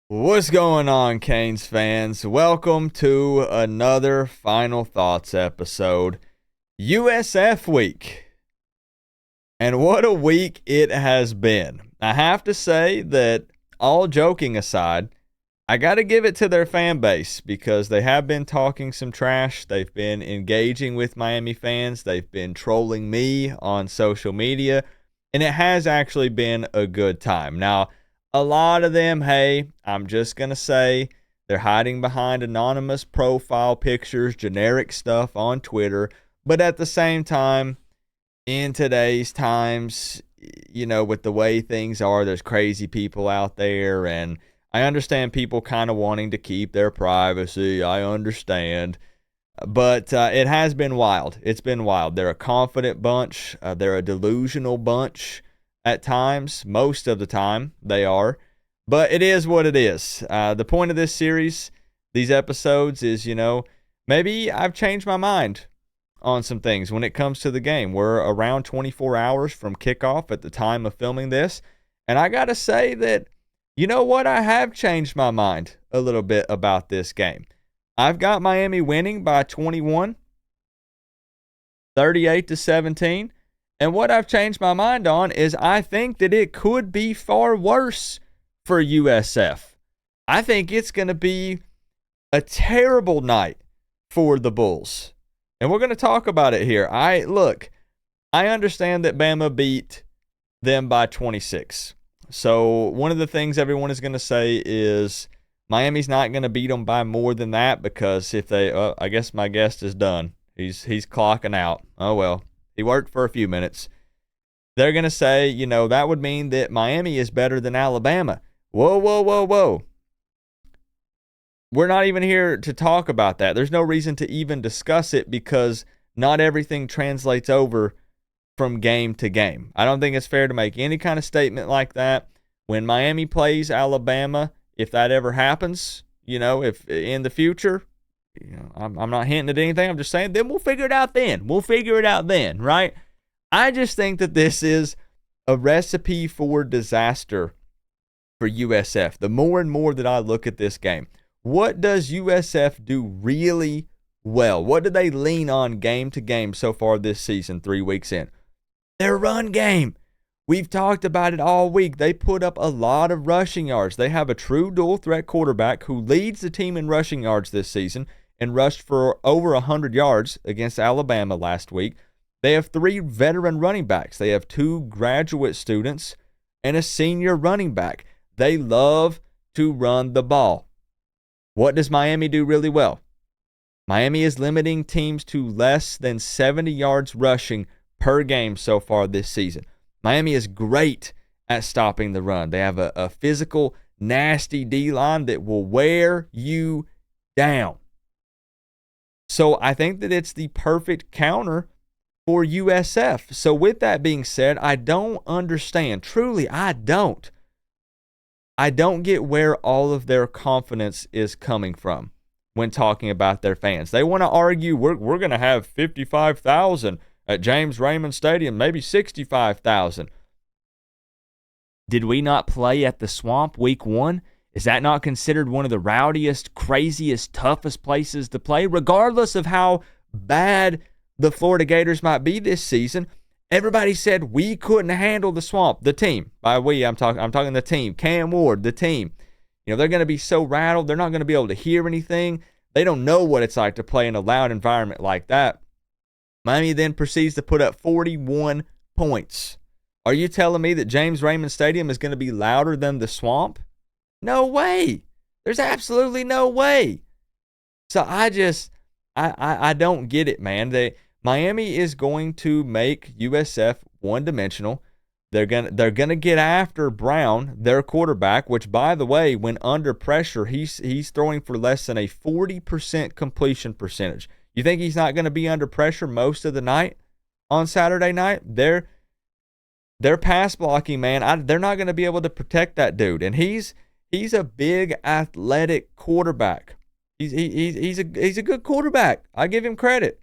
What's going on, Canes fans? Welcome to another Final Thoughts episode. USF week. And what a week it has been. I have to say that, all joking aside, I got to give it to their fan base because they have been talking some trash. They've been engaging with Miami fans. They've been trolling me on social media. And it has actually been a good time. Now, a lot of them, hey, I'm just going to say they're hiding behind anonymous profile pictures, generic stuff on Twitter. But at the same time, in today's times, with the way things are, there's crazy people out there. And I understand people kind of wanting to keep their privacy. I understand. But it has been wild. It's been wild. They're a confident bunch. They're a delusional bunch at times. Most of the time, they are. But it is what it is. The point of this series, these episodes, is, maybe I've changed my mind on some things when it comes to the game. We're around 24 hours from kickoff at the time of filming this. And I got to say that, you know what? I have changed my mind a little bit about this game. I've got Miami winning by 21, 38-17. And what I've changed my mind on is I think that it could be far worse for USF. I think it's going to be a terrible night for the Bulls. And we're going to talk about it here. I understand that Bama beat them by 26. So one of the things everyone is going to say is Miami's not going to beat them by more than that because if they, I guess my guest is done. He's clocking out. Oh, well, he worked for a few minutes. They're going to say, that would mean that Miami is better than Alabama. Whoa, whoa, whoa, whoa. We're not even here to talk about that. There's no reason to even discuss it because not everything translates over from game to game. I don't think it's fair to make any kind of statement like that. When Miami plays Alabama, if that ever happens, if in the future, I'm not hinting at anything. I'm just saying, then we'll figure it out then. We'll figure it out then, right? I just think that this is a recipe for disaster for USF. The more and more that I look at this game, what does USF do really well? What do they lean on game to game so far this season, 3 weeks in? Their run game. We've talked about it all week. They put up a lot of rushing yards. They have a true dual threat quarterback who leads the team in rushing yards this season and rushed for over 100 yards against Alabama last week. They have 3 veteran running backs. They have 2 graduate students and a senior running back. They love to run the ball. What does Miami do really well? Miami is limiting teams to less than 70 yards rushing per game so far this season. Miami is great at stopping the run. They have a physical, nasty D-line that will wear you down. So I think that it's the perfect counter for USF. So with that being said, I don't understand. Truly, I don't. I don't get where all of their confidence is coming from when talking about their fans. They want to argue we're going to have 55,000 at James Raymond Stadium, maybe 65,000. Did we not play at the Swamp week 1? Is that not considered one of the rowdiest, craziest, toughest places to play? Regardless of how bad the Florida Gators might be this season, everybody said we couldn't handle the Swamp. The team. By we, I'm talking the team. Cam Ward, the team. They're going to be so rattled. They're not going to be able to hear anything. They don't know what it's like to play in a loud environment like that. Miami then proceeds to put up 41 points. Are you telling me that James Raymond Stadium is going to be louder than the Swamp? No way. There's absolutely no way. So I don't get it, man. Miami is going to make USF one-dimensional. They're gonna get after Brown, their quarterback, which, by the way, when under pressure, he's throwing for less than a 40% completion percentage. You think he's not going to be under pressure most of the night on Saturday night? They're pass blocking, man. They're not going to be able to protect that dude, and he's a big athletic quarterback. He's a good quarterback. I give him credit.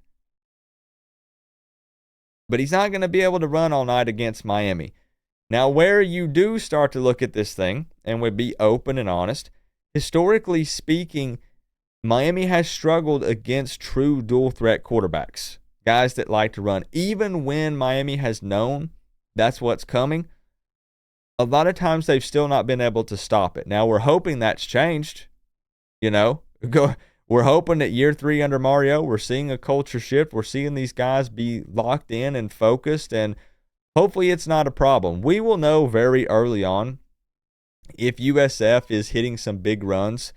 But he's not going to be able to run all night against Miami. Now, where you do start to look at this thing and would be open and honest historically speaking, Miami has struggled against true dual threat quarterbacks, guys that like to run. Even when Miami has known that's what's coming, a lot of times they've still not been able to stop it. Now, we're hoping that's changed. We're hoping that year 3 under Mario, we're seeing a culture shift. We're seeing these guys be locked in and focused, and hopefully it's not a problem. We will know very early on if USF is hitting some big runs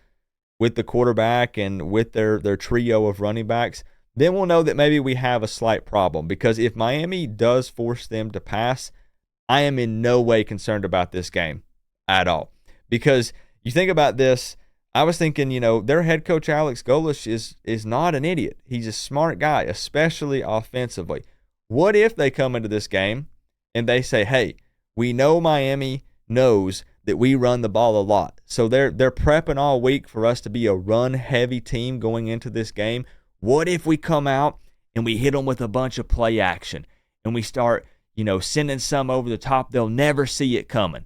with the quarterback and with their trio of running backs. Then we'll know that maybe we have a slight problem, because if Miami does force them to pass, I am in no way concerned about this game at all. Because you think about this, I was thinking, their head coach Alex Golesh is not an idiot. He's a smart guy, especially offensively. What if they come into this game and they say, hey, we know Miami knows that we run the ball a lot. So they're prepping all week for us to be a run-heavy team going into this game. What if we come out and we hit them with a bunch of play action and we start, sending some over the top? They'll never see it coming.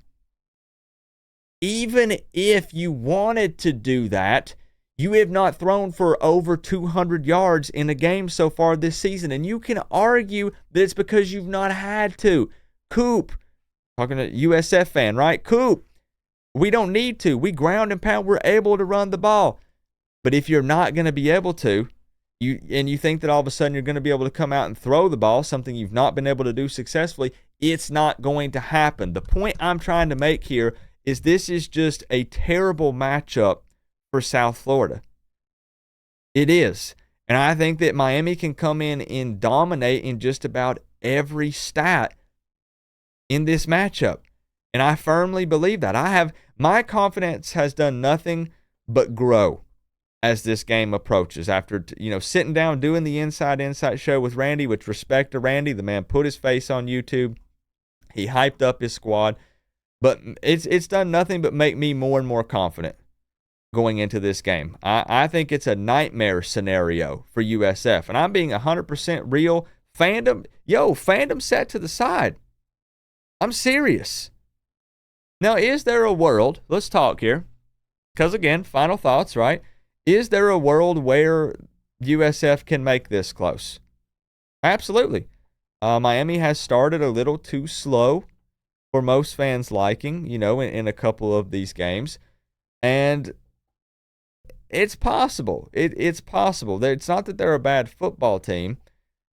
Even if you wanted to do that, you have not thrown for over 200 yards in a game so far this season. And you can argue that it's because you've not had to. Coop, talking to USF fan, right? Coop, we don't need to. We ground and pound. We're able to run the ball. But if you're not going to be able to, you think that all of a sudden you're going to be able to come out and throw the ball, something you've not been able to do successfully, it's not going to happen. The point I'm trying to make here is this is just a terrible matchup for South Florida. It is. And I think that Miami can come in and dominate in just about every stat in this matchup. And I firmly believe that. My confidence has done nothing but grow as this game approaches. After sitting down doing the Inside Insight show with Randy, with respect to Randy, the man put his face on YouTube. He hyped up his squad. But it's done nothing but make me more and more confident going into this game. I think it's a nightmare scenario for USF. And I'm being 100% real. Fandom set to the side. I'm serious. Now, is there a world, let's talk here, because again, final thoughts, right? Is there a world where USF can make this close? Absolutely. Miami has started a little too slow for most fans' liking, in a couple of these games. And it's possible. It's possible. It's not that they're a bad football team,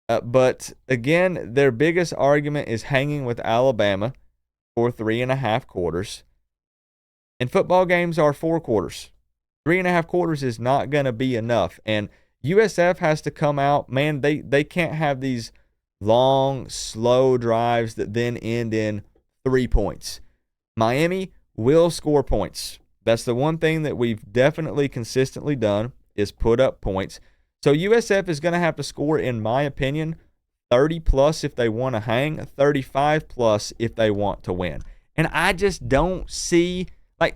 but again, their biggest argument is hanging with Alabama for 3.5 quarters. And football games are 4 quarters. 3.5 quarters is not going to be enough. And USF has to come out, man, they can't have these long, slow drives that then end in 3 points. Miami will score points. That's the one thing that we've definitely consistently done, is put up points. So USF is going to have to score, in my opinion, 30 plus if they want to hang, 35 plus if they want to win. And I just don't see,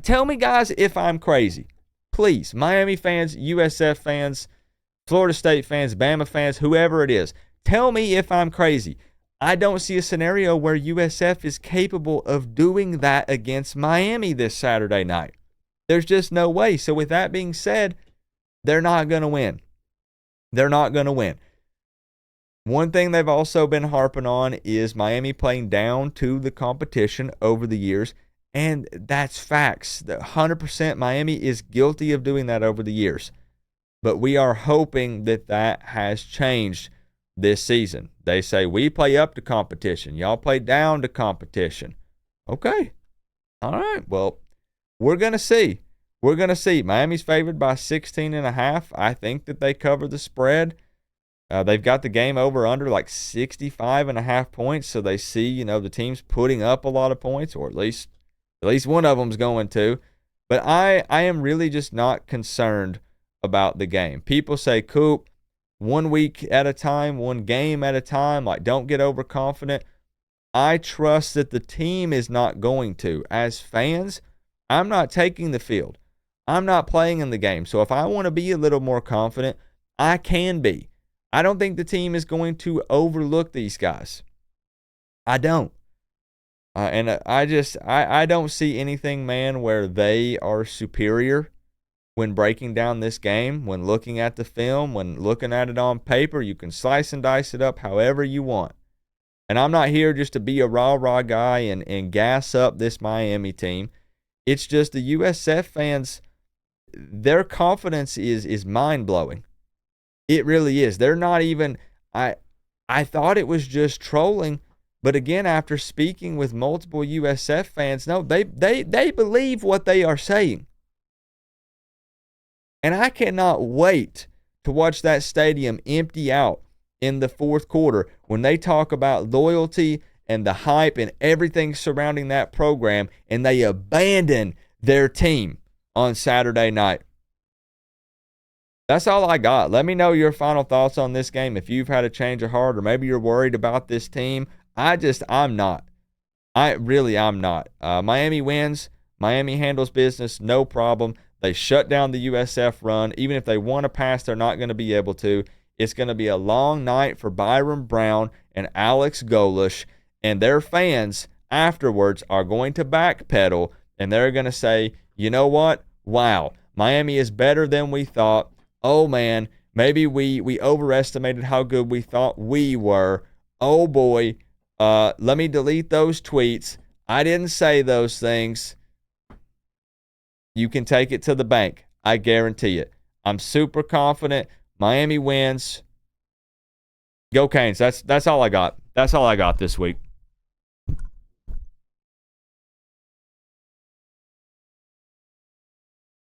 tell me, guys, if I'm crazy. Please, Miami fans, USF fans, Florida State fans, Bama fans, whoever it is, tell me if I'm crazy. I don't see a scenario where USF is capable of doing that against Miami this Saturday night. There's just no way. So with that being said, they're not going to win. They're not going to win. One thing they've also been harping on is Miami playing down to the competition over the years, and that's facts. 100% Miami is guilty of doing that over the years. But we are hoping that has changed this season. They say, we play up to competition. Y'all play down to competition. Okay. All right. Well, we're going to see. We're going to see. Miami's favored by 16.5. I think that they cover the spread. They've got the game over under 65.5 points. So they see, the team's putting up a lot of points, or at least one of them's going to. But I am really just not concerned about the game. People say, Coop, 1 week at a time, 1 game at a time, don't get overconfident. I trust that the team is not going to. As fans, I'm not taking the field. I'm not playing in the game. So if I want to be a little more confident, I can be. I don't think the team is going to overlook these guys. I don't. And I don't see anything, man, where they are superior when breaking down this game, when looking at the film, when looking at it on paper. You can slice and dice it up however you want. And I'm not here just to be a rah-rah guy and gas up this Miami team. It's just the USF fans, their confidence is mind-blowing. It really is. They're not even I thought it was just trolling, but again, after speaking with multiple USF fans, no, they believe what they are saying. And I cannot wait to watch that stadium empty out in the fourth quarter when they talk about loyalty and the hype and everything surrounding that program, and they abandon their team on Saturday night. That's all I got. Let me know your final thoughts on this game if you've had a change of heart or maybe you're worried about this team. I'm not. I'm not. Miami wins. Miami handles business, no problem. They shut down the USF run. Even if they want to pass, they're not going to be able to. It's going to be a long night for Byron Brown and Alex Golish, and their fans afterwards are going to backpedal, and they're going to say, you know what? Wow, Miami is better than we thought. Oh, man, maybe we overestimated how good we thought we were. Oh, boy, let me delete those tweets. I didn't say those things. You can take it to the bank. I guarantee it. I'm super confident. Miami wins. Go Canes. That's all I got. That's all I got this week.